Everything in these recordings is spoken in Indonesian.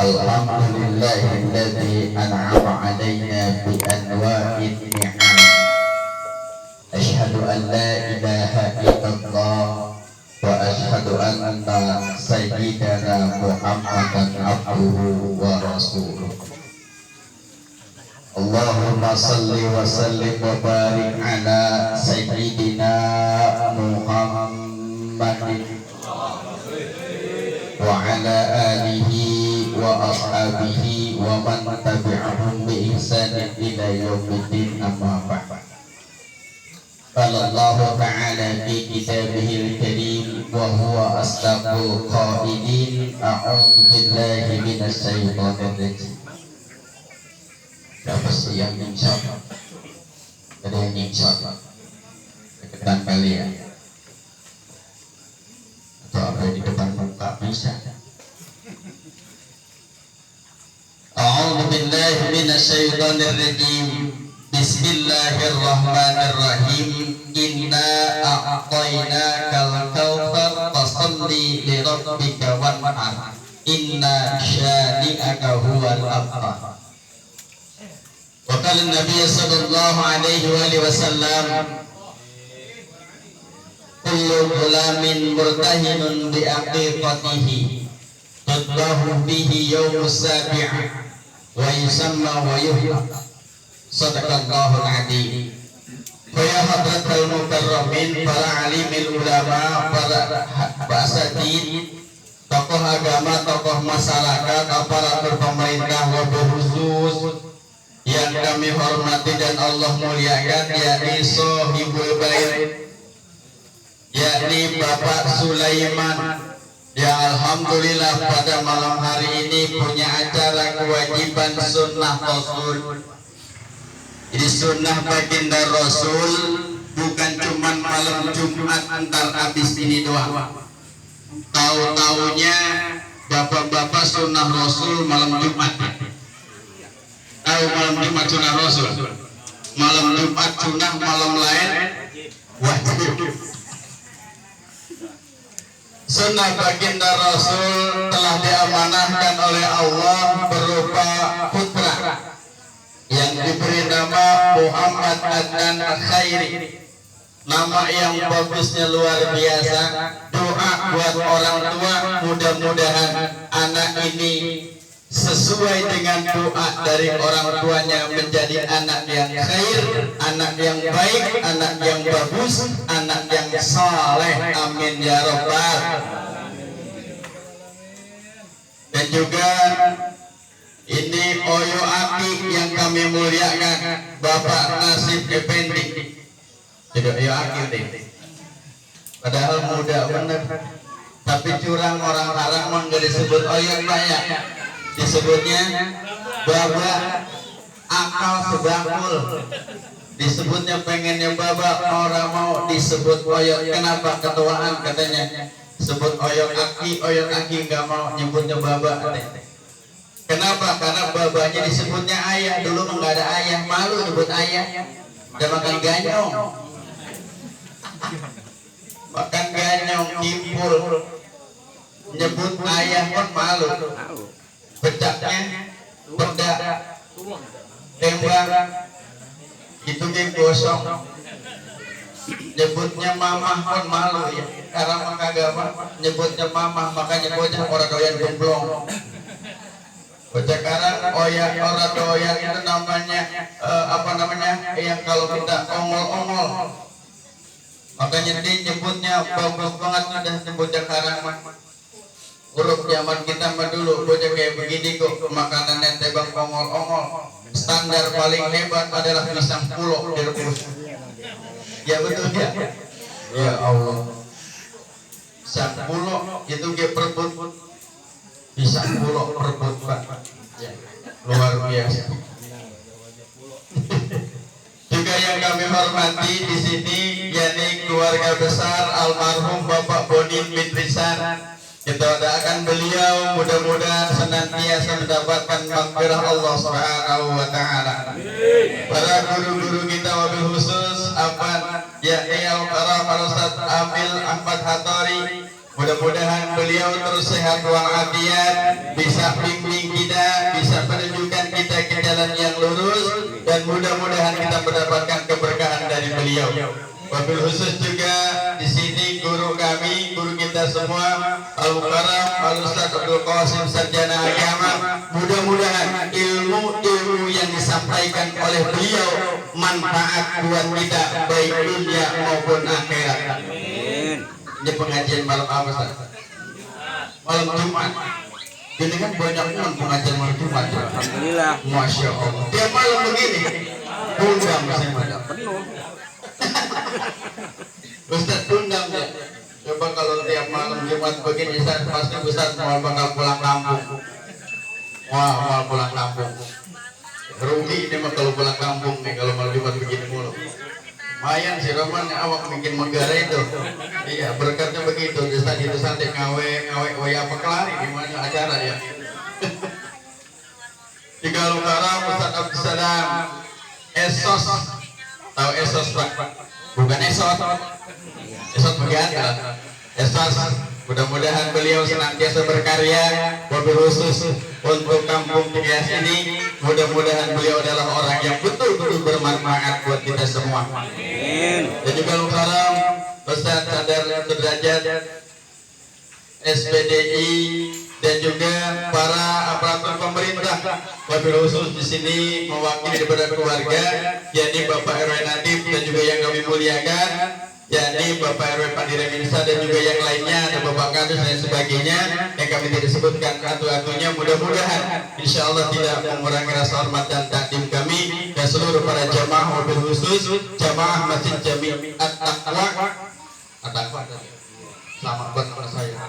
Alhamdulillahilladzi an'ama 'alaina bi anwa'in ni'am. Asyhadu an la ilaha illallah wa asyhadu anna sayyidana Muhammadan abduhu wa rasuluh. Allahumma salli wa sallim wa barik ala sayyidina Muhammadin wa ala alihi wa ashabihi wa man tabi'ahum bi ihsanin ila yaumiddin, amma ba'd. Qala Allah ta'ala fi kitabihil karim wa huwa asdaqul qailin, a'udzu billahi minasy syaithanir rajim. Siapa sih yang nyingshot? Ada yang nyingshot? Deketan kali ya? Atau apa di depan muka bisa? A'udzu billahi minasy syaithanir rajim. Bismillahirrahmanirrahim. Inna a'tainakal kautsar fasholli li rabbika wanhar. Inna syani'aka huwal abtar. Wa qala an-nabiy sallallahu alaihi wa sallam, kullu ghulamin murtahinun bi aqiqatihi tudbahu bihi yawmus sabi' wa yusamma wa yuhlaq. Sadaqallahul adzim. Fa ya hadratal mukarramin, para alimil ulama, para asatid, tokoh agama, tokoh masyarakat, aparatur pemerintah, wabil khusus yang kami hormati dan Allah muliakan, yakni Sohibul Bait, yakni Bapak Sulaiman, yang alhamdulillah pada malam hari ini punya acara kewajiban sunnah Rasul. Jadi sunnah baginda Rasul bukan cuma malam Jumat antar habis ini doang. Tahu-taunya bapak-bapak sunnah Rasul malam Jumat. Tahu malam Jumat sunnah Rasul? Malam Jumat sunnah, malam lain wajib. Sunnah baginda Rasul telah diamanahkan oleh Allah berupa putra yang diberi nama Muhammad Adnan Khairi. Nama yang bagusnya luar biasa. Doa buat orang tua, mudah-mudahan anak ini sesuai dengan doa dari orang tuanya menjadi anak yang khair, anak yang baik, anak yang bagus, anak yang saleh. Amin ya rabbal. Dan juga ini Oyo Aki yang kami muliakan, Bapak Nasib Effendi. Jadi Oyo Aki ini padahal muda bener, tapi curang orang Arab mah nggak disebut Oyo Pak ya, disebutnya Baba, akal sebangkul. Disebutnya pengennya Baba, orang mau disebut Oyo. Kenapa? Ketuaan katanya. Sebut Oyo Aki nggak mau nyebutnya Baba. Kenapa? Karena babanya disebutnya ayah. Dulu mah nggak ada ayah, malu nyebut ayah. Udah makan ganyong, makan ganyong, kimpul, nyebut ayah pun malu. Pecaknya pedak, tembak, itu game gosong. Nyebutnya mamah pun malu ya. Karena agama nyebutnya mamah, makanya bocah orang doyan gemblong. Bocah sekarang orang doyan itu namanya yang kalau kita ongol-ongol. Makanya dia nyebutnya bagus banget udah nyebut sekarang mah. Huruf zaman kita mah dulu bocah kayak begini kok, makanannya tebang ongol-ongol. Standar paling hebat adalah pisang pulo direbus. Ya betul ya. Ya Allah. Pisang pulo itu dia perebut. Pisang pulo perebut Pak. Ya, luar biasa. Juga yang kami hormati di sini yakni keluarga besar almarhum Bapak Bonin bin Risan. Kita doakan beliau mudah-mudahan senantiasa mendapatkan maghfirah Allah Subhanahu wa taala. Para guru-guru kita wabil khusus yakni Al-Karam Al-Ustaz Amil Ahmad Hattori. Mudah-mudahan beliau terus sehat walafiat, bisa bimbing jalan yang lurus dan mudah-mudahan kita mendapatkan keberkahan dari beliau. Wabil khusus juga di sini guru kami, guru kita semua Al-Mukarram Al-Ustaz Abdul Qasim Sarjana Agama. Mudah-mudahan ilmu-ilmu yang disampaikan oleh beliau manfaat buat kita baik dunia maupun akhirat. Ini pengajian malam apa, Ustaz? Malam Jumat. Ini kan banyak pengajian malam Jumat. Alhamdulillah. Masya Allah. Tiap malam begini. Undang saya malam. Penuh. Ustaz undang ya. Coba kalau tiap malam Jumat begini Ustaz, pasti Ustaz mau bakal pulang kampung. Wah, mau pulang kampung. Rugi ini mah kalau pulang kampung nih kalau malam Jumat begini mulu. Mayan si Roman awak bikin megara itu. Iya, berkatnya begitu. Ustaz itu santai ngawe apa kelari gimana acara ya. Di Galungkara Ustaz Abdul Salam Esos. Tahu Esos Pak? Bukan Esot. Esot begitu. Esos. Mudah-mudahan beliau senantiasa berkarya wabil khusus untuk kampung Tias ini. Mudah-mudahan beliau adalah orang yang betul-betul bermanfaat buat kita semua. Amin. Dan juga Salam Ustaz Sadar Sudrajat SPDI dan juga para aparatur pemerintah. Wabil khusus di sini mewakili daripada keluarga, yakni Bapak RW Nadif dan juga yang kami muliakan, yakni Bapak RW Pandira Minsa dan juga yang lainnya, ada Bapak Kadus dan sebagainya yang kami tidak sebutkan satu-satunya. Mudah-mudahan insya Allah tidak mengurangi rasa hormat dan takdim kami dan seluruh para jamaah wabil khusus jamaah Masjid Jami At-Taqwa. Selamat buat nama saya.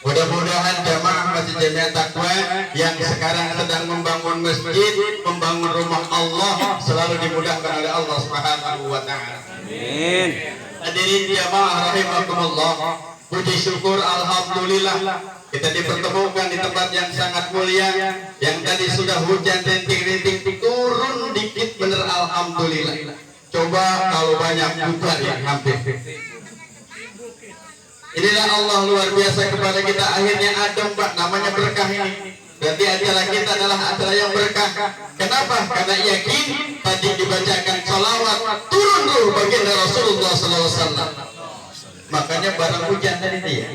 Mudah-mudahan jamaah Masjid Jami At-Taqwa yang sekarang sedang membangun masjid, membangun rumah Allah selalu dimudahkan oleh Allah Subhanahu wa taala. Amin. Hadirin jamaah rahimakumullah, puji syukur alhamdulillah kita dipertemukan di tempat yang sangat mulia. Yang tadi sudah hujan rintik-rintik turun dikit bener alhamdulillah. Coba kalau banyak hujan ya hampir. Inilah Allah luar biasa kepada kita, akhirnya adem Pak, namanya berkah ini. Berarti acara kita adalah acara yang berkah. Kenapa? Karena yakin tadi dibacakan salawat turun ruh baginda Rasulullah SAW. Makanya barang hujan tadi dia.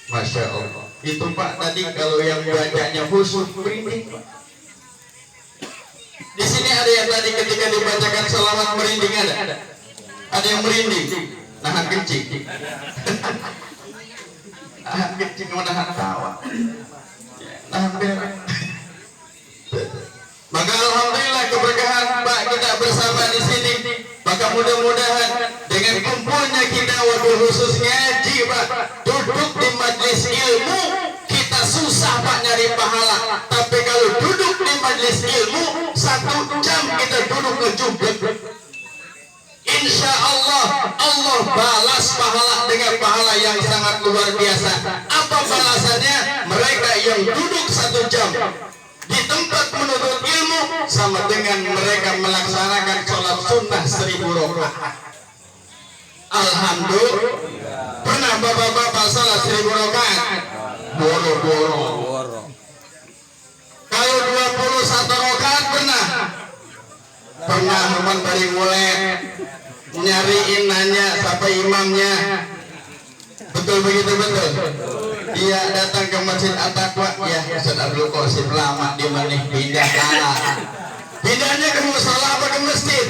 Masya Allah. Itu Pak tadi kalau yang bacanya khusyuk merinding. Di sini ada yang tadi ketika dibacakan salawat merinding ada. Ada yang merinding. Nahan kencing. Nahan kencing menahan tawa. Nahan bebek. Maka alhamdulillah keberkahan Pak kita bersama di sini. Maka mudah-mudahan dengan kumpulnya kita wabil khusus ngaji Pak, duduk di majelis ilmu kita susah Pak nyari pahala. Tapi kalau duduk di majelis ilmu 1 jam kita duduk ngejublek, insya Allah Allah balas pahala dengan pahala yang sangat luar biasa. Apa balasannya? Mereka yang duduk 1 jam di tempat menuntut ilmu sama dengan mereka melaksanakan sholat sunnah 1000 rakaat. Alhamdulillah. Pernah bapak-bapak sholat 1000 rakaat? Boro-boro. Kalau 21 rakaat pernah? Pernah teman dari mulai nyariin nanya siapa imamnya. Betul begitu betul. Dia datang ke Masjid At-Taqwa, ya Ustaz Abdul Qasim lama di mana pindah kalah. Pindahnya ke musola apa ke masjid?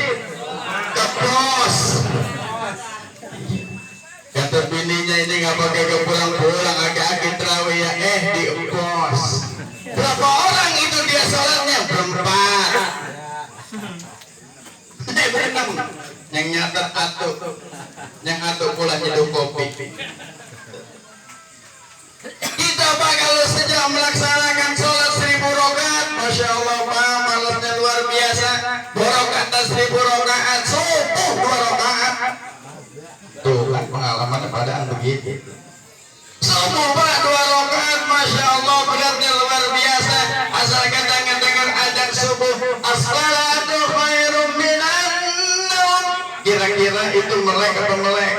Ke pos. Kata bininya ini nggak pakai ke pulang-pulang agak-agak terawih ya, di pos. Berapa orang itu dia sholatnya? Berempat. Berenam. Yang nyatet atuk, yang atuk pula hidup kopi. Kita Pak kalau sejak melaksanakan sholat 1000 rakaat, masya Allah Pak, malamnya luar biasa. 2 rakaat dan 1000 rakaat, subuh 2 rakaat. Tuh kan pengalaman padaan begitu. Subuh Pak 2 rakaat, masya Allah beratnya luar biasa. Asal kita dengar adzan subuh, as-salatu khairum minan. Kira-kira itu melek atau melek?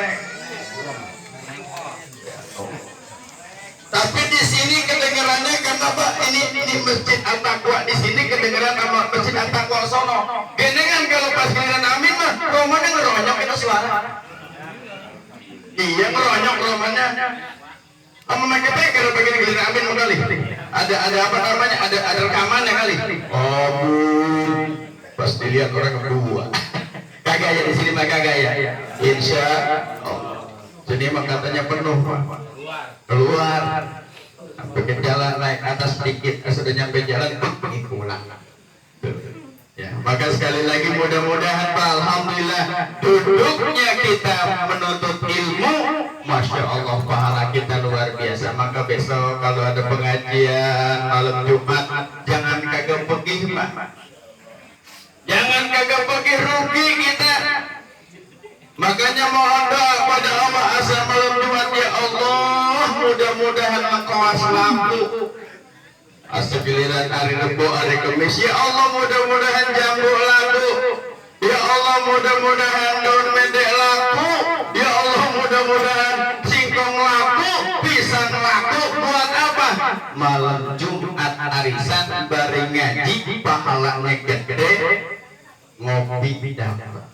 Tapi di sini kedengarannya karena Pak ini Masjid At-Taqwa di sini sangkol sono. Genengan kalau pas giliran amin mah romannya ngeronyok itu suara. Iya ngeronyok romannya. Sama mereka kalau bagian giliran amin kali. Ada apa namanya? Ada rekamannya kali. Oh bu, pas dilihat orang kedua. Kagak ya di sini mah kagak ya. Insya Allah. Jadi emang katanya penuh pak. Keluar. Sampai jalan naik atas sedikit. Sudah nyampe jalan pergi pulang. Ya, maka sekali lagi mudah-mudahan Pak, alhamdulillah duduknya kita menuntut ilmu, masya Allah pahala kita luar biasa. Maka besok kalau ada pengajian malam Jumat jangan kagak pergi Pak, jangan kagak pergi, rugi kita. Makanya mohon doa pada Allah asal malam Jumat, ya Allah mudah-mudahan engkau laku. Asal giliran hari Rebo, hari Kamis, ya Allah mudah-mudahan jambu laku, ya Allah mudah-mudahan daun mendek laku, ya Allah mudah-mudahan singkong laku, pisang laku. Buat apa? Malam Jumat arisan bareng ngaji, pahalanya gede, ngopi dapat.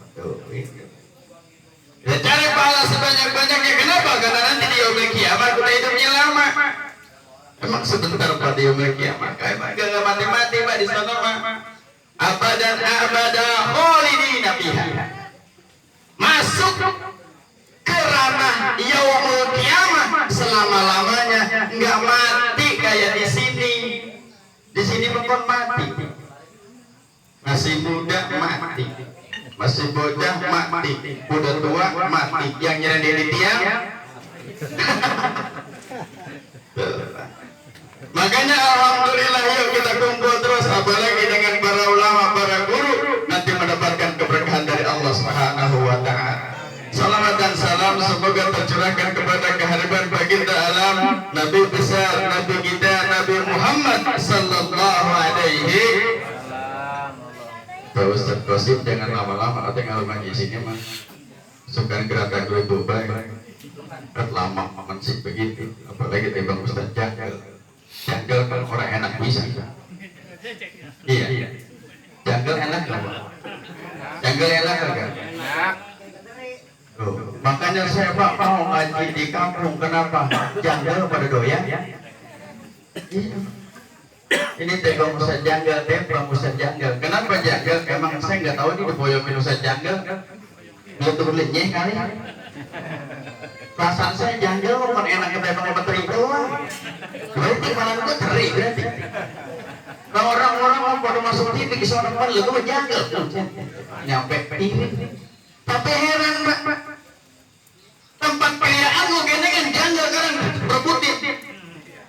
Ya cari pahala sebanyak-banyaknya. Kenapa? Karena nanti di yaumul kiamat kita hidupnya lama. Emang sebentar pada yaumul kiamat, emang gak mati-mati Pak di sana mah. Abadan abada khalidina fiha. Masuk ke ranah yaumul kiamat selama-lamanya, enggak mati kayak di sini. Di sini bukan mati. Masih muda mati. Masih bocah mati. Udah tua mati. Yang nyerang di tiang. Makanya alhamdulillah yuk kita kumpul terus, apalagi dengan para ulama, para guru, nanti mendapatkan keberkahan dari Allah Subhanahu wa taala. Salawat dan salam semoga tercurahkan kepada kehadiran baginda alam Nabi besar, Nabi kita, Nabi Muhammad sallallahu alaihi wasallam. Ustaz Qasim jangan lama-lama, atau kalau di sini mah suka gerakan ribu baik. Kan lama aman sih begitu, apalagi timbang Ustaz Janggal. Janggal kan orang enak bisa. Iya. Janggal enak kan? Janggal enak kan? Oh, makanya saya Pak mau ngaji di kampung. Kenapa? Janggal pada doyan. Iya. Ini tebang Ustaz Janggal, tebang Ustaz Janggal. Kenapa Janggal? Emang saya nggak tahu ini diboyomin Ustaz Janggal. Ngelutur linya kali. Perasaan saya Janggal bukan enak ketebang petri doang. Berarti malah gue teri berarti. Kalau orang-orang mau pada masuk TV ke sana depan, lu gue Janggal. Nyampe TV. Tapi heran Pak. Tempat perayaan lu kayaknya kan Janggal kan berebutin.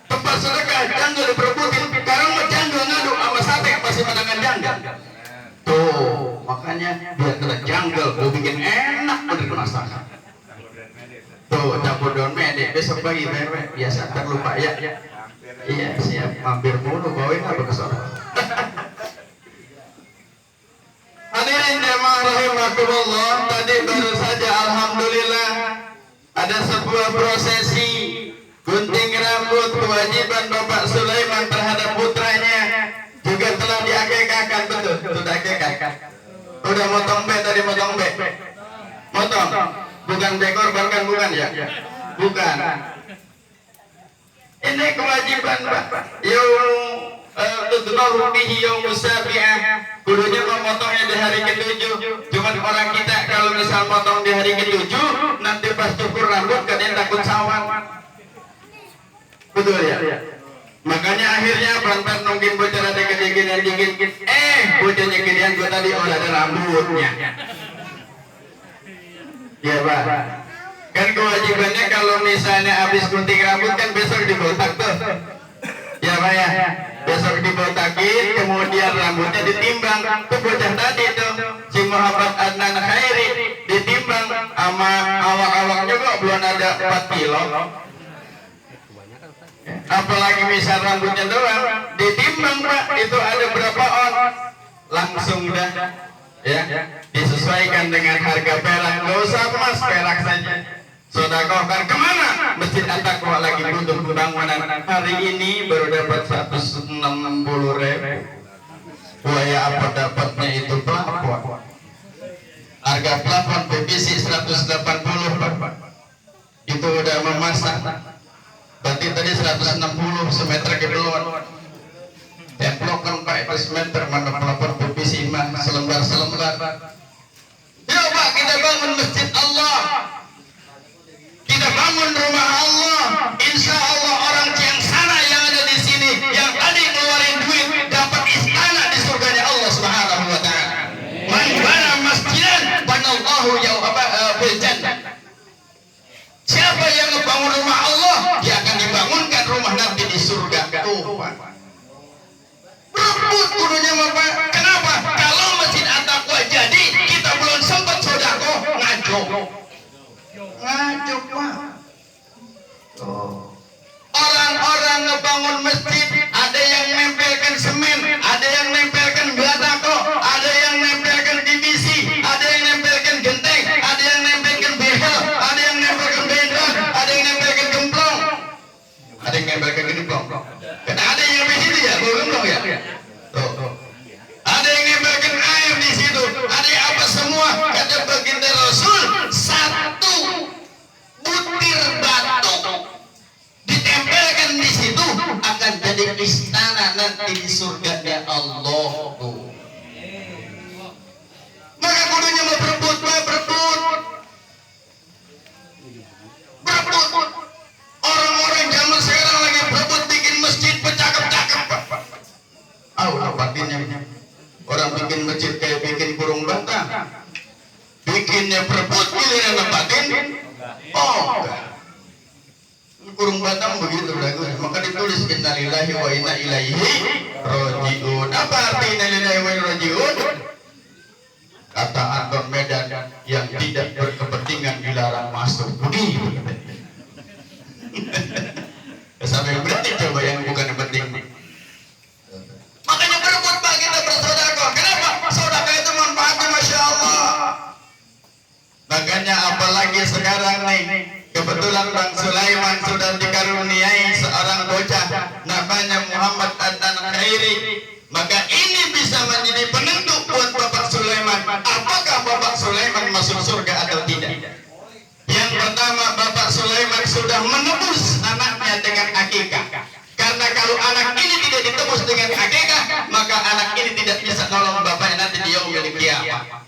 Tempat sedekah Janggal diperebutin. Sekarang mau Janggal ngadu sama sate pasti menangan Janggal. Tuh makanya biar kena Janggal gue bikin enak bener masakan. Tuh campur daun mede besok pagi biasa terlupa ya. Iya siap mampir mulu bawain apa ke sana. Hadirin jamaah rahimakumullah, tadi baru saja alhamdulillah ada sebuah prosesi gunting rambut kewajiban Bapak Sulaiman terhadap putranya juga telah diakekahkan. Betul, sudah akekah. Udah motong be tadi, motong be. Motong. Bukan dekor kan, bukan ya? Bukan. Ini kewajiban Pak. Tudbahu bihi yaumus sabi'ah. Kudunya memotongnya di hari ke-7. Cuman orang kita kalau misal potong di hari ke-7, nanti pas cukur rambut kadang takut sawan. Betul ya? Makanya akhirnya pelan-pelan nungguin bocor ada gede-gedean dikit. Bocahnya gedean gua tadi udah ada rambutnya. Ya Pak. Kan kewajibannya kalau misalnya habis gunting rambut kan besok dibotak tuh. Ya Pak ya. Besok dibotakin, kemudian rambutnya ditimbang. Tuh bocah tadi tuh si Muhammad Adnan Khairi ditimbang sama awak-awaknya kok belum ada 4 kilo. Apalagi misal rambutnya doang ditimbang Pak, itu ada berapa on, langsung dah ya disesuaikan dengan harga perak. Gak usah emas, perak saja. Sodakohkan kemana? Masjid At-Taqwa lagi butuh pembangunan. Hari ini baru dapat 160.000. Buaya apa dapatnya itu plafon. Harga plafon PVC 180 Pak. Itu udah memasak. Berarti tadi 160 semeter ke belon. Templokan Pak itu semeter, mana plafon PVC mah selembar-selembar. Yuk Pak, kita bangun masjid Allah. Kita bangun rumah Allah. Insya Allah orang yang sana yang ada di sini, yang tadi ngeluarin duit, dapat istana di surganya Allah Subhanahu wa Ta'ala. Man bana masjidan banallahu bil jannah. Siapa yang ngebangun rumah Allah, dia akan dibangunkan rumah nanti di surga. Tuh Pak. Berebut kudunya Pak. Kenapa? Kalau masjid At-Taqwa jadi, kita belum sempat sodako ngaco Pak. Orang-orang ngebangun masjid, ada yang nempelkan semen, ada yang nempelkan batako, ada yang nempelkan divisi, ada yang nempelkan genteng, ada yang nempelkan behel, ada yang nempelkan bendera, ada yang nempelkan gemplong, ada yang nempelkan gemplong. Karena ada yang di situ ya, gemplong ya. Tuh. Ada yang nempelkan air di situ, ada yang apa semua. Kata baginda Rasul, satu butir batu ditempelkan di situ akan jadi istana nanti di surga Allah. Maka kudunya mau berebut. Orang-orang zaman sekarang lagi berebut bikin masjid bercakep-cakep. Batinnya orang bikin masjid kayak bikin kurung batang. Bikinnya berebut, giliran batin. Kurung batang begitu lagu. Maka ditulis innalillahi wa inna ilaihi rajiun. Apa arti innalillahi wa inna rajiun? Kata Anton Medan, yang tidak berkepentingan dilarang masuk. Begitu. Sampai berarti coba yang bukan penting. Makanya berebut Pak, kita bersedekah. Kenapa? Sedekah itu manfaatnya Masya Allah. Makanya apalagi sekarang nih, kebetulan Bang Sulaiman sudah dikaruniai seorang bocah namanya Muhammad Adnan Khairi. Maka ini bisa menjadi penentu buat Bapak Sulaiman, apakah Bapak Sulaiman masuk surga atau tidak. Yang pertama, Bapak Sulaiman sudah menebus anaknya dengan akikah. Karena kalau anak ini tidak ditebus dengan akikah, maka anak ini tidak bisa nolong bapaknya nanti di yaumil qiyamah.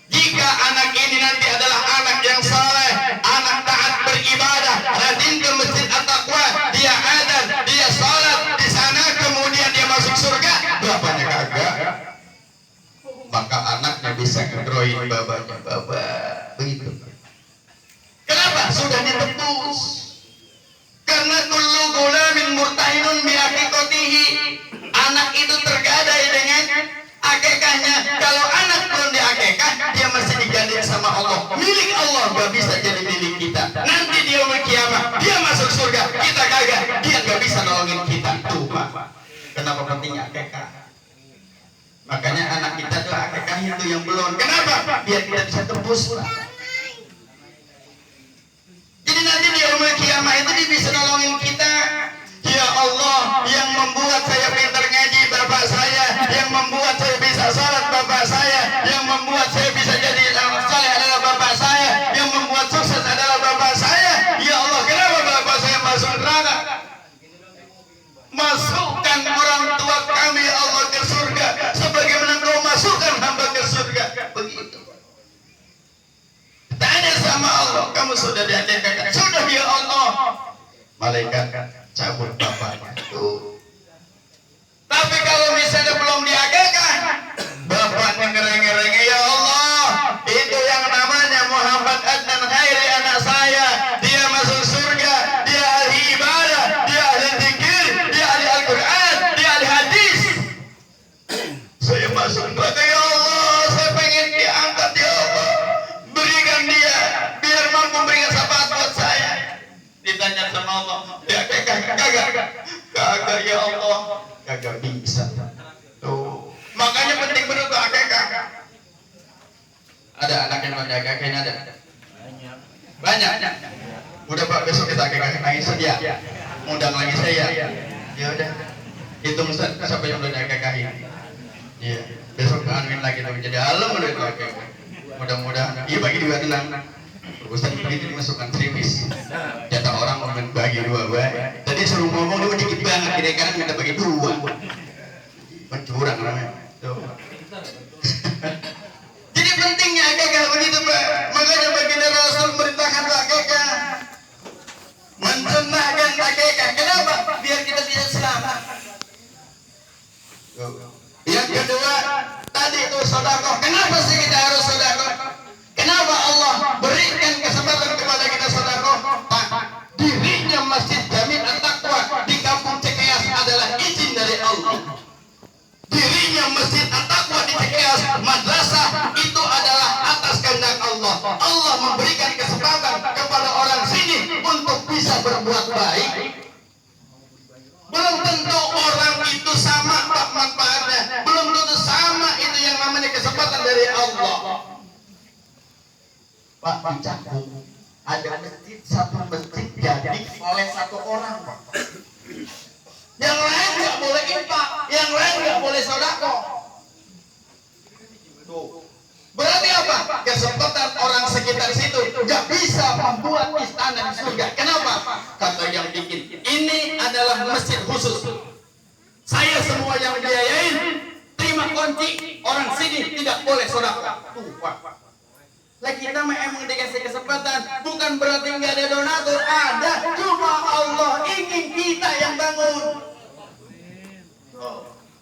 Jika anak ini nanti adalah anak yang saleh, anak taat beribadah, rajin ke masjid At-Taqwa, dia adzan, dia salat di sana, kemudian dia masuk surga, bapaknya kagak, maka anaknya bisa ngegroin bapaknya. Begitu. Kenapa? Sudah ditebus. Karena kullu gulamin murtahinun bi aqiqatihi. Anak itu tergadai dengan akikahnya. Kalau anak belum diakikah, dia masih digadai sama Allah. Milik Allah, gak bisa jadi milik kita. Nanti dia kiamat, dia masuk surga, kita kagak. Dia gak bisa nolongin kita. Tuh Pak, kenapa pentingnya akikah? Makanya anak kita tuh akikah itu yang belum. Kenapa? Biar kita bisa tebus Pak. Jadi nanti di yaumul kiamah itu dia bisa nolongin kita. Ya Allah, yang membuat saya pintar ngaji bapak saya, yang membuat saya bisa salat bapak saya, yang membuat saya bisa jadi anak saleh adalah bapak saya, yang membuat sukses adalah bapak saya. Ya Allah, kenapa bapak saya masuk neraka? Masukkan orang tua kami ya Allah ke surga, sebagaimana Kau masukkan hamba ke surga. Begitu. Tanya sama Allah, kamu sudah diakikahkan? Sudah ya Allah. Malaikat cabut bapaknya. Tuh. Tapi kalau misalnya belum diakikah, bapaknya ngereng-ngereng, ya Allah, itu yang namanya Muhammad Adnan Khairi anak saya, dia masuk surga, dia ahli ibadah, dia ahli zikir, dia ahli Al-Quran, dia ahli hadis. Saya masuk neraka ya Allah, saya pengen diangkat ya Allah. Berikan dia, biar mampu berikan syafaat buat saya. Ditanya sama Allah, diakikah? Kagak ya Allah. Kagak bisa. Tuh. Makanya penting benar tuh akikah. Ada anak yang mau diakikahin ada? Banyak. Udah Pak, besok kita akikahin sedia. Undang lagi saya. Ya udah. Hitung siapa yang udah diakikahin. Iya, besok anuin lagi dong jadi alam udah itu. Mudah-mudahan. Iya bagi dua tenang. Ustaz begitu dimasukkan trimis. Jatah orang mau bagi dua baik. Tadi suruh ngomong dia dikit banget kira-kira minta bagi dua. Mencurang namanya. Tuh. Jadi pentingnya akikah begitu Pak. Makanya baginda Rasul merintahkan akikah. Mensunahkan akikah. Kenapa? Biar kita bisa selamat. Yang kedua, tadi itu sedekah. Kenapa sih kita harus sedekah? Kenapa Allah berikan kesempatan kepada kita sedekah? Dirinya Masjid Jami' At-Taqwa di Kampung Cikeas adalah izin dari Allah. Dirinya Masjid At-Taqwa di Cikeas madrasah itu adalah atas kehendak Allah. Allah memberikan kesempatan kepada orang sini untuk bisa berbuat baik. Belum tentu orang itu sama Pak manfaatnya. Belum tentu sama itu yang namanya kesempatan dari Allah. Pak di Cakung ada masjid, satu masjid jadi oleh satu orang Pak. Yang lain nggak boleh infak, yang lain nggak boleh sedekah. Tuh. Berarti apa? Kesempatan orang sekitar situ nggak bisa membuat istana di surga. Kenapa? Kata yang bikin ini adalah masjid khusus. Saya semua yang biayain, terima kunci. Orang sini tidak boleh sedekah. Tuh Pak. Lah kita emang dikasih kesempatan, bukan berarti nggak ada donatur, ada. Cuma Allah ingin kita yang bangun.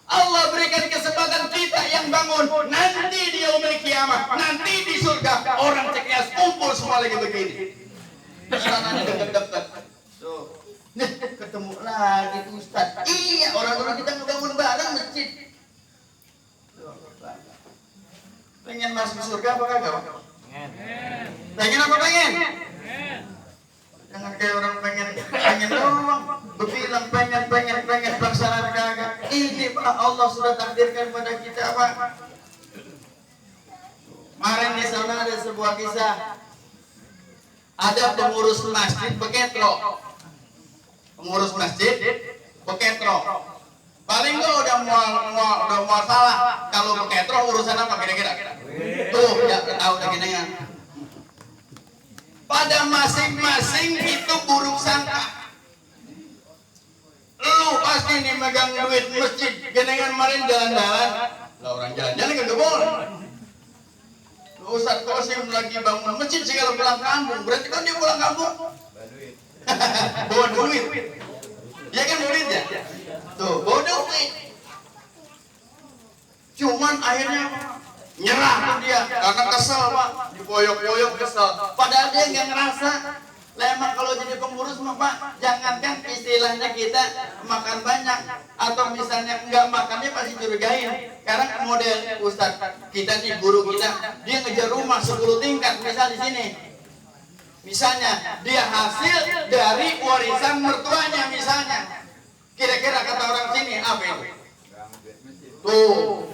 Allah berikan kesempatan kita yang bangun. Nanti di yaumil kiamah, nanti di surga orang Cikeas kumpul semua lagi begini. Pesanannya dekat-dekat. Tuh. Nih, ketemu lagi Ustaz. Iya, orang-orang kita ngebangun bareng masjid. Pengen masuk surga apa kagak? Pengen apa pengen? Jangan kayak orang pengen doang. Berbilang pengen pelaksanaan kagak. Ini Pak Allah sudah takdirkan pada kita Pak. Kemarin di sana ada sebuah kisah. Ada pengurus masjid beketro. Pengurus masjid beketro. Paling gak udah mau salah. Kalau beketro urusan apa kira-kira? Tuh ya tahu udah gini ya. Pada masing-masing itu buruk sangka. Lu pasti nih megang duit masjid, genengan marin jalan-jalan. Lah orang jalan-jalan kagak boleh. Ustaz Qasim lagi bangun masjid segala pulang kampung, berarti kan dia pulang kampung. Bawa duit. Ya kan duit ya? Tuh, bawa duit. Cuman akhirnya nyerah tuh dia karena kesel Pak, diboyok-boyok kesel. Padahal dia nggak ngerasa. Lah emang kalau jadi pengurus mah Pak, jangankan istilahnya kita makan banyak atau misalnya enggak makannya pasti curigain. Karena model Ustaz kita nih guru kita, dia ngejar rumah 10 tingkat misal di sini. Misalnya dia hasil dari warisan mertuanya misalnya. Kira-kira kata orang sini apa itu? Tuh.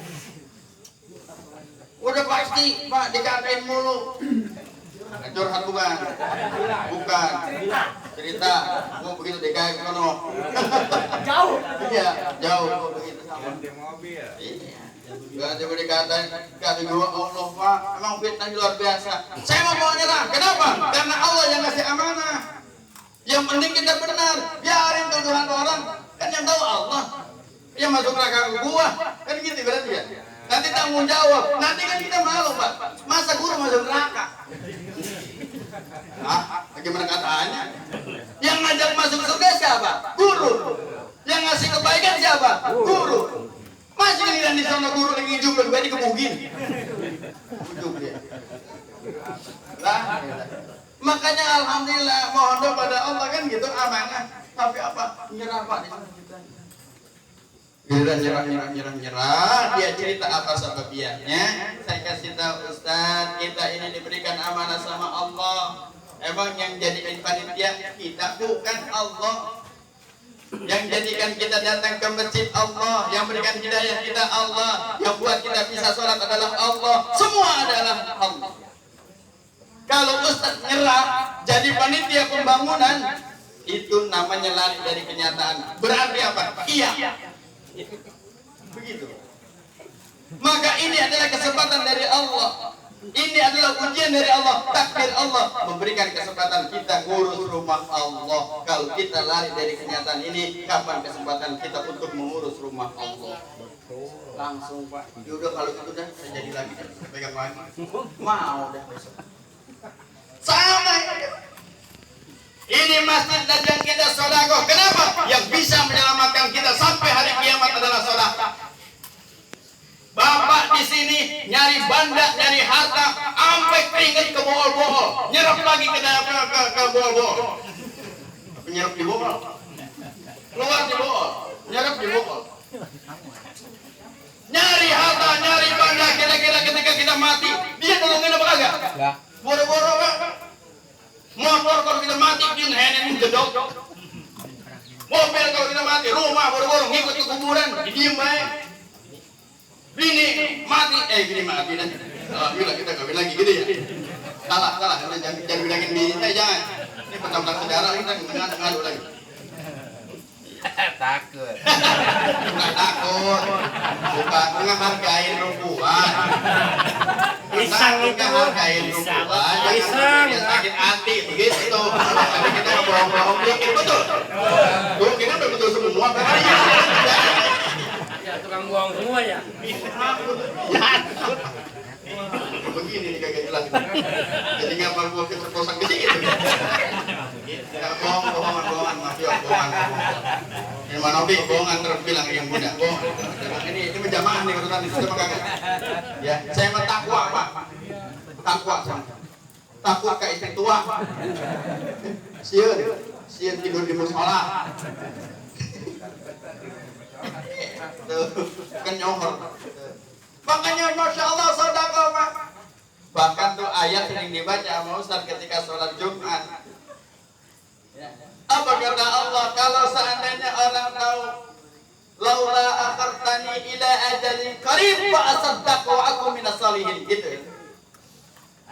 Udah pasti Pak dikatain mulu. Curhat bukan cerita gua begitu DKI kono jauh iya jauh begitu sama ganti mobil iya ganti mobil kata gua Allah Pak emang fitnah luar biasa saya mau nyerah kenapa karena Allah yang ngasih amanah yang penting kita benar biarin tuduhan orang kan yang tahu Allah yang masuk neraka gua kan gitu berarti ya nanti tanggung jawab nanti kan kita malu Pak masa guru masuk neraka. Ah, bagaimana katanya? Yang ngajak masuk surga siapa? Guru. Yang ngasih kebaikan siapa? Guru. Masih giliran di sana guru lagi hijau lebih baik dikebugin. Ujung dia. Lah, makanya alhamdulillah mohon doa pada Allah kan gitu amanah. Tapi apa? Nyerah Pak di sana kita. Giliran nyerah, dia cerita apa sebabnya. Saya kasih tahu Ustaz, kita ini diberikan amanah sama Allah. Emang yang jadikan panitia kita bukan Allah. Yang jadikan kita datang ke masjid Allah, yang berikan hidayah kita Allah, yang buat kita bisa sholat adalah Allah. Semua adalah Allah. Kalau Ustaz nyerah jadi panitia pembangunan, itu namanya lari dari kenyataan. Berarti apa? Iya. Begitu. Maka ini adalah kesempatan dari Allah. Ini adalah ujian dari Allah, takdir Allah memberikan kesempatan kita ngurus rumah Allah. Kalau kita lari dari kenyataan ini, kapan kesempatan kita untuk mengurus rumah Allah? Langsung Pak. Yaudah kalau gitu dah, saya jadi lagi pegang lagi. Mau dah besok. Sama ya. Ini masjid dan yang kita sedekah. Kenapa? Yang bisa menyelamatkan kita sampai hari kiamat adalah sedekah. Bapak di sini nyari banda, nyari harta, sampai keringet ke bohol-bohol, nyerap lagi ke bohol-bohol. Nyerap di bohol, keluar di bohol, nyerap di bohol. Nyari harta, nyari banda, kira-kira ketika kita mati, dia nolongin apa kagak? Boro-boro kan? Motor kalau kita mati, dia ngehenin gedok. Mobil kalau kita mati, rumah boro-boro ngikut ke kuburan, diem aja. Bini mati, bini mati dah. Alhamdulillah kita kawin lagi gitu ya. Salah, jangan bilangin bini, jangan. Ini petang-petang saudara kita ngadu lagi. Takut. Bukan takut, bukan menghargain perempuan. Isang menghargain perempuan, jangan sakit hati begitu. Tapi kita bohong-bohong dikit betul. Tuh kita betul semua. Tukang buang semua ya. Begini nih kagak jelas. Jadi ngapa gua keceplosan ke situ? Ya bohongan, mafia bohongan. Ini mana bi bohongan terus bilang yang muda. Bohong. Ini menjamaah nih urusan itu sama kagak. Ya, saya mah takwa, Pak. Takwa sama. Takut ke istri tua. Sieun tidur di musola. Kan nyohor. Makanya Masya Allah sedekah Pak. Bahkan tuh ayat yang dibaca sama Ustaz ketika sholat Jumat. Apa kata Allah? Kalau seandainya orang tahu laula akhartani ila ajalin qarib fa asaddaqu wa aku minas salihin, gitu.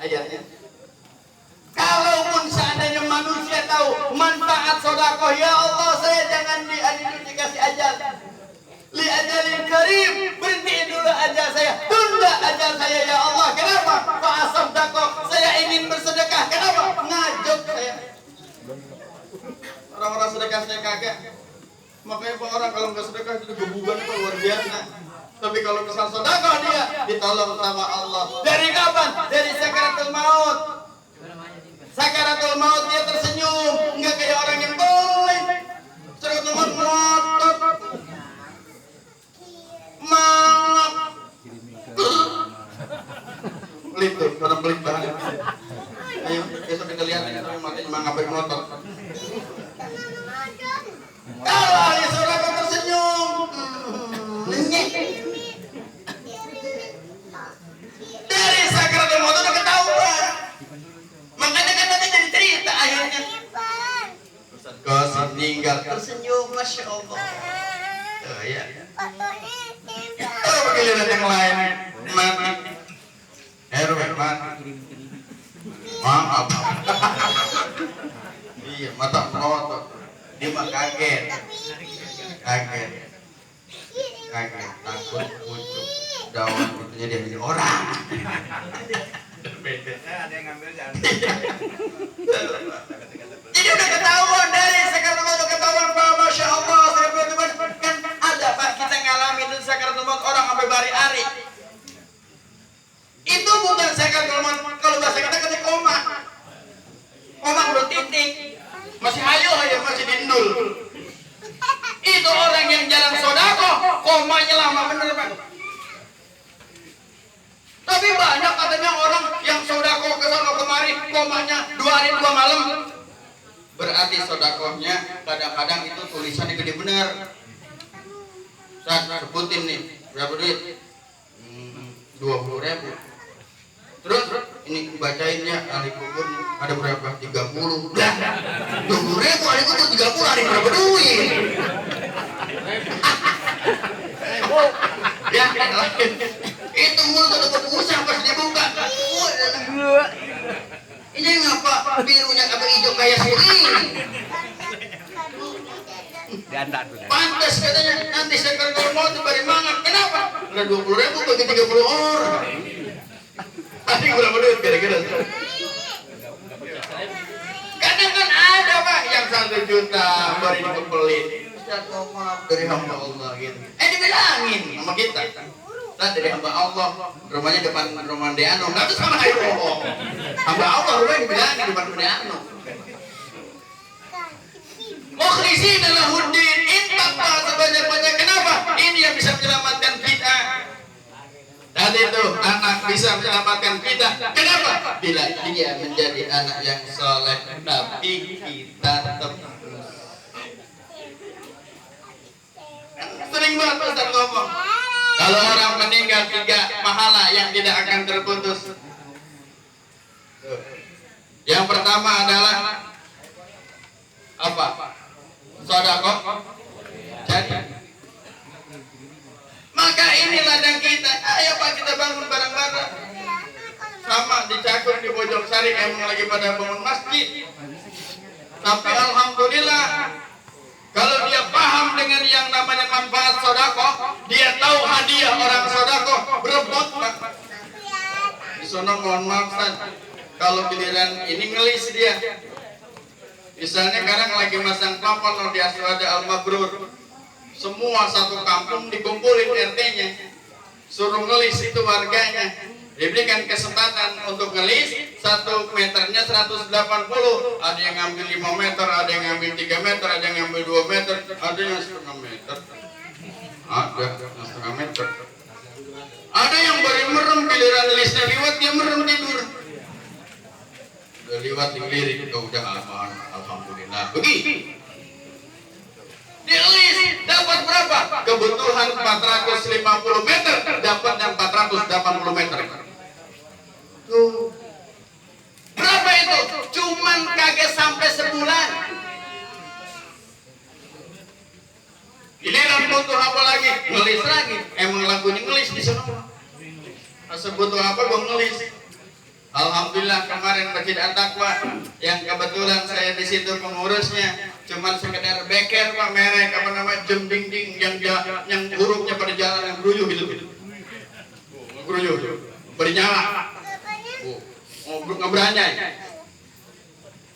Ayatnya. Kalaupun seandainya manusia tahu manfaat sedekah, ya Allah saya jangan dikasih ajal. Li ajalin karim, berhenti dulu ajal saya, tunda ajal saya ya Allah. Kenapa? Fa asaddaqu, saya ingin bersedekah. Kenapa? Ngajak saya. Orang-orang sedekah saya kagak. Makanya Pak orang kalau nggak sedekah itu gebukan Pak, luar biasa. Tapi kalau misal sedekah dia ditolong sama Allah. Dari kapan? Dari sakaratul maut. Sakaratul maut dia tersenyum, nggak kayak orang yang boleh. Sakaratul maut ngotot. Mangap. Pelit tuh, orang pelit banget. Ayo, besok kita lihat ya, tapi mati mangap ngotot. Kalau ahli surga tersenyum, dari sakaratul maut udah ketahuan. Makanya kan nanti jadi cerita akhirnya. Ustaz Qasim meninggal tersenyum, Masya Allah. Oh ya. Oh giliran yang lain mati. Herman mati. Maaf. Iya, mata melotot. Dia mah kaget, takut, pucuk, daun itunya dia jadi orang. Ada yang ngambil jangan. Jadi udah ketahuan dari sakaratul maut, ketahuan Pak, Masya Allah. Kan ada Pak, kita ngalami itu sakaratul maut orang sampai bari-ari. Itu bukan sakaratul maut, kalau bahasa kita ketika koma belum titik. Masih hayo masih dindul. Itu orang yang jalan sedekah, komanya lama bener Pak. Tapi banyak katanya orang yang sedekah ke sana kemari, komanya 2 hari 2 malam. Berarti sedekahnya kadang-kadang itu tulisannya gede bener. Saya sebutin nih, berapa duit? 20.000. Terus ini bacainnya ahli kubur ada berapa? 30. Lah, 20.000 ahli kubur 30 hari berapa duit? Ya, itu mulut dapat usah pas dibuka. Ini ngapa birunya apa hijau kayak sini? Ganda tuh. Pantas katanya nanti sakaratul maut bari mangat. Kenapa? Udah 20.000 bagi 30 orang. Tadi berapa duit kira-kira? Kadang kan ada Pak yang 1 juta baru dikumpulin. Ustaz maaf dari hamba Allah gitu. Dibilangin sama kita. Ustaz dari hamba Allah, rumahnya depan rumah Deano. Enggak tuh sama ayo bohong. Hamba Allah rumahnya dibilangin depan rumah Deano. Mukhlishina lahuddin, infak sebanyak-banyak. Kenapa? Ini yang bisa menyelamatkan kita. Tadi itu anak bisa menyelamatkan kita. Kenapa? Bila dia menjadi anak yang soleh, tapi kita tetap sering banget Ustaz ngomong. Kalau orang meninggal 3 pahala yang tidak akan terputus. Yang pertama adalah apa? Sedekah. Jadi maka ini ladang kita. Ayo Pak kita bangun bareng-bareng. Sama di Cakung di Bojong Sari emang lagi pada bangun masjid. Tapi alhamdulillah kalau dia paham dengan yang namanya manfaat sedekah, dia tahu hadiah orang sedekah berebut Pak. Di sono mohon maaf Ustaz, kalau giliran ini ngelis dia. Misalnya sekarang lagi masang papan di Aswada Al-Mabrur. Semua satu kampung dikumpulin RT-nya. Suruh ngelis itu warganya. Diberikan kesempatan untuk ngelis 1 meternya 180. Ada yang ngambil 5 meter, ada yang ngambil 3 meter, ada yang ngambil 2 meter, ada yang setengah meter. Ada yang setengah meter. Ada yang baru merem giliran ngelisnya liwat dia merem tidur. Udah liwat dilirik itu udah aman, alhamdulillah. Begini. Dilis dapat berapa? Kebutuhan 450 meter, dapat yang 480 meter. Tuh. Berapa itu? Cuman kagak sampai sebulan. Giliran butuh apa lagi? Ngelis lagi. Emang lagunya ngelis di sana. Masa butuh apa gua ngelis? Alhamdulillah kemarin Masjid At-Taqwa yang kebetulan saya di situ pengurusnya cuman sekedar beker Pak merek apa namanya jembing-ding yang hurufnya pada jalan yang geruyuh gitu. Geruyuh. Bernyala. Ngebranyai.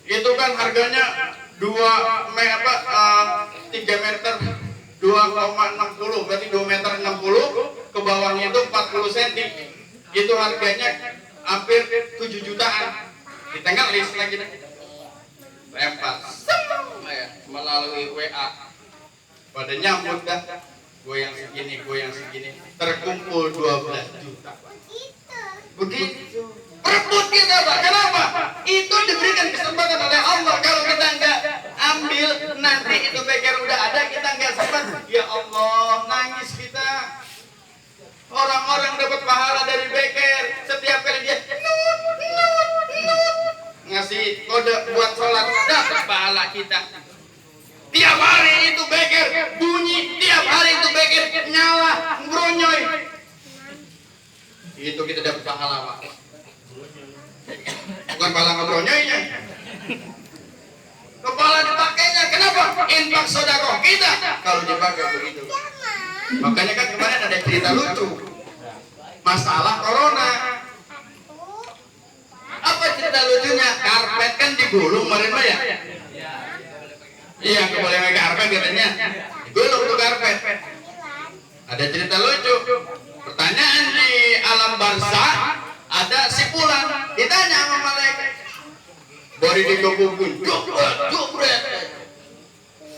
Itu kan harganya 3 meter 2,60 berarti 2 meter 60 ke bawahnya itu 40 cm. Itu harganya hampir 7 jutaan. Di tengah list lagi deh. Lempar melalui WA. Pada nyambut dah. Gue yang segini. Terkumpul 12 juta. Begitu. Perebut kita Pak. Kenapa? Itu diberikan kesempatan oleh Allah. Kalau kita nggak ambil nanti itu beker udah ada kita nggak sempat. Ya Allah nangis kita. Orang-orang dapat pahala dari beker. Setiap kali dia ngasih kode buat sholat dapat pahala kita. Tiap hari itu beker bunyi, tiap hari itu beker nyala, ngeronyoy. Itu kita dapat pahala Pak. Bukan pahala ngeronyoynya. Kepala dipakainya. Kenapa? Infak sedekah kita kalau dipakai begitu. Makanya kan kemarin ada cerita lucu masalah corona. Apa cerita lucunya? Karpet kan digulung kemarin ya? Iya, boleh pakai karpet katanya. Digulung tuh karpet. Ada cerita lucu. Pertanyaan di alam barzah ada si Fulan ditanya sama malaikat. Bari dikebukin, jobret.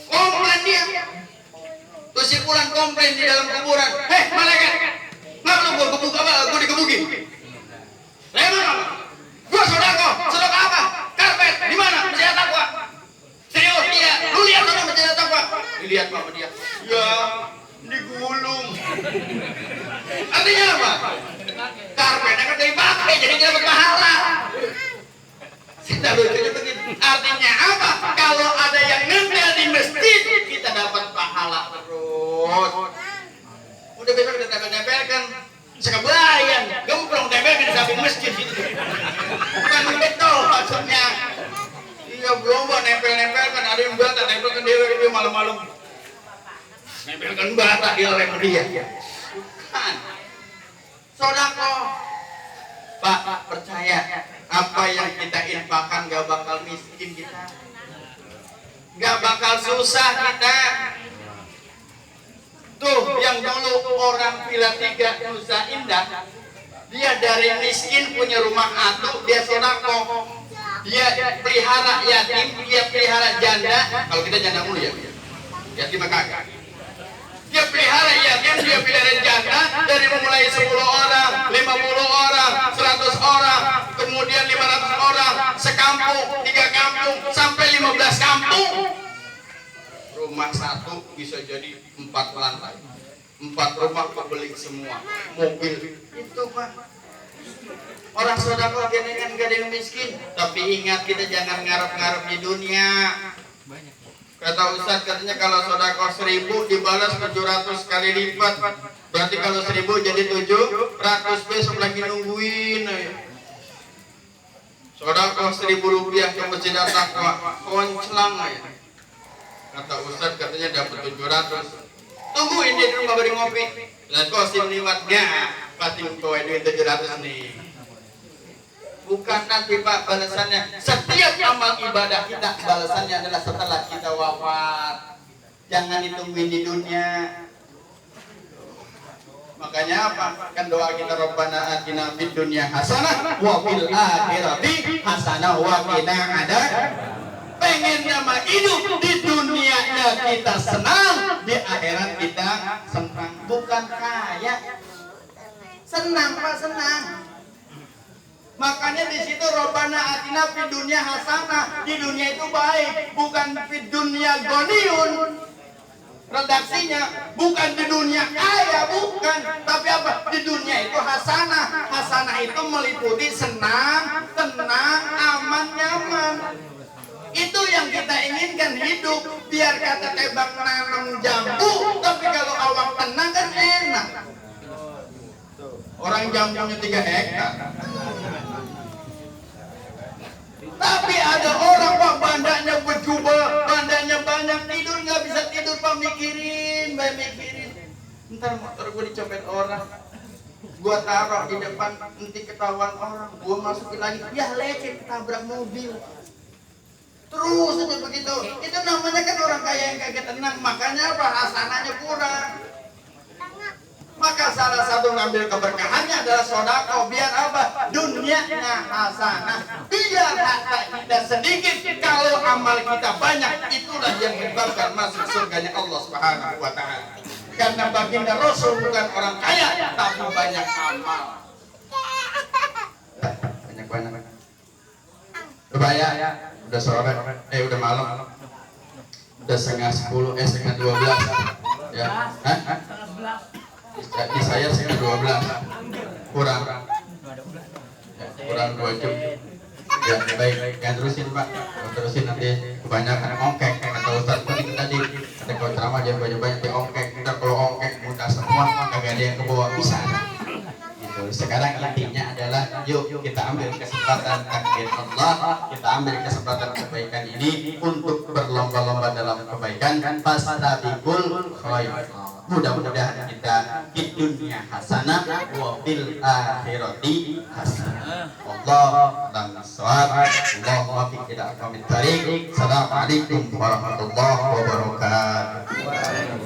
Komplain dia. Terus si Fulan komplain di dalam kuburan. Hei malaikat, ngapa lu gua dikebukin? Lemah. Gua sedekah apa? Karpet di mana? Masjid At-Taqwa. Serius dia. Lu lihat sama Masjid At-Taqwa. Dilihat sama dia. Ya, digulung. Artinya apa? Karpetnya kan dipakai jadi dia dapat pahala. Kita lucunya begitu. Artinya apa? Kalau ada yang nempel di masjid, kita dapat pahala terus. Udah besok kita tempel-tempelkan. Sekebayang, gemplong tempelkan di samping masjid gitu. Bukan betul maksudnya. Iya belum nempel-nempelkan, ada yang bata tempelkan dia malam-malam. Nempelkan bata di lem dia. Bukan. sodako. Pak, percaya apa yang kita infakkan gak bakal miskin kita, gak bakal susah kita. Tuh yang dulu orang Villa 3 Nusa Indah, dia dari miskin punya rumah atuh, dia sodako, dia pelihara yatim, dia pelihara janda. Kalau kita janda mulu ya, yatim kagak. Dia pelihara yatim, dia pelihara janda, dari memulai 10 orang, 50 orang, 100 orang, kemudian 500 orang, sekampung, 3 kampung, sampai 15 kampung. Rumah satu bisa jadi 4 lantai, 4 rumah kebeli semua, mobil. Itu Pak, orang sodako genengan gak ada yang miskin. Tapi ingat, kita jangan ngarep-ngarep di dunia. Kata Ustadz, katanya kalau sodako 1000 dibalas 700 kali lipat. Berarti kalau 1000 jadi 700, besok lagi nungguin. Sodako 1000 rupiah ke masjid At-Taqwa, konclang ya. Kata Ustadz, katanya dapat 700. Tungguin dia di rumah beri ngopi. Lihat kosim liwat gak? Pasti kowe duit 700 nih. Bukan nanti Pak balasannya. Setiap amal ibadah kita balasannya adalah setelah kita wafat. Jangan ditungguin di dunia. Makanya apa? Kan doa kita, Rabbana atina fid dunya hasanah wa fil akhirati hasanah wa qina adab. Pengennya mah hidup di dunianya kita senang, di akhirat kita senang. Bukan kaya. Senang Pak, senang. Makanya di situ Rabbana atina fid dunya hasanah, di dunia itu baik, bukan fid dunya goniun. Redaksinya bukan di dunia kaya, bukan, tapi apa? Di dunia itu hasanah. Hasanah itu meliputi senang, tenang, aman, nyaman. Itu yang kita inginkan hidup. Biar kata tebang nanam jambu, tapi kalau awak tenang kan enak. Orang jambunya 3 hektar. Tapi ada orang Pak, bandanya berjubel, bandanya banyak, tidur nggak bisa tidur Pak, mikirin. Ntar motor gue dicopet orang, gue taruh di depan, nanti ketahuan orang, gue masukin lagi, ya lecet, ketabrak mobil. Terus aja begitu. Itu namanya kan orang kaya yang kagak tenang. Makanya apa? Hasanahnya kurang. Maka salah satu ngambil keberkahannya adalah sodako. Biar apa? Dunianya hasanah. Biar harta kita sedikit, kalau amal kita banyak. Itulah yang menyebabkan masuk surganya Allah Subhanahu wa Ta'ala. Karena baginda Rasul bukan orang kaya, tapi banyak amal. Banyak. Bayar. Udah sore, udah malam, udah setengah 10, setengah 12, ya, di saya setengah 12, kurang 2 jam, ya baik, jangan terusin Pak, terusin nanti kebanyakan ongkek, kata Ustadz tadi, kata kalau ceramah jangan banyak-banyak di ongkek, ntar kalau ongkek mudah semua, kagak ada yang kebawa bisa. Sekarang intinya adalah yuk kita ambil kesempatan takdir Allah, kita ambil kesempatan kebaikan ini untuk berlomba-lomba dalam kebaikan. Fastabiqul khairat. Mudah-mudahan kita di dunia hasanah wa fil akhirati hasanah. Allah dan shawab. Allahumma fi ila aqwamit thariq. Assalamualaikum warahmatullahi wabarakatuh.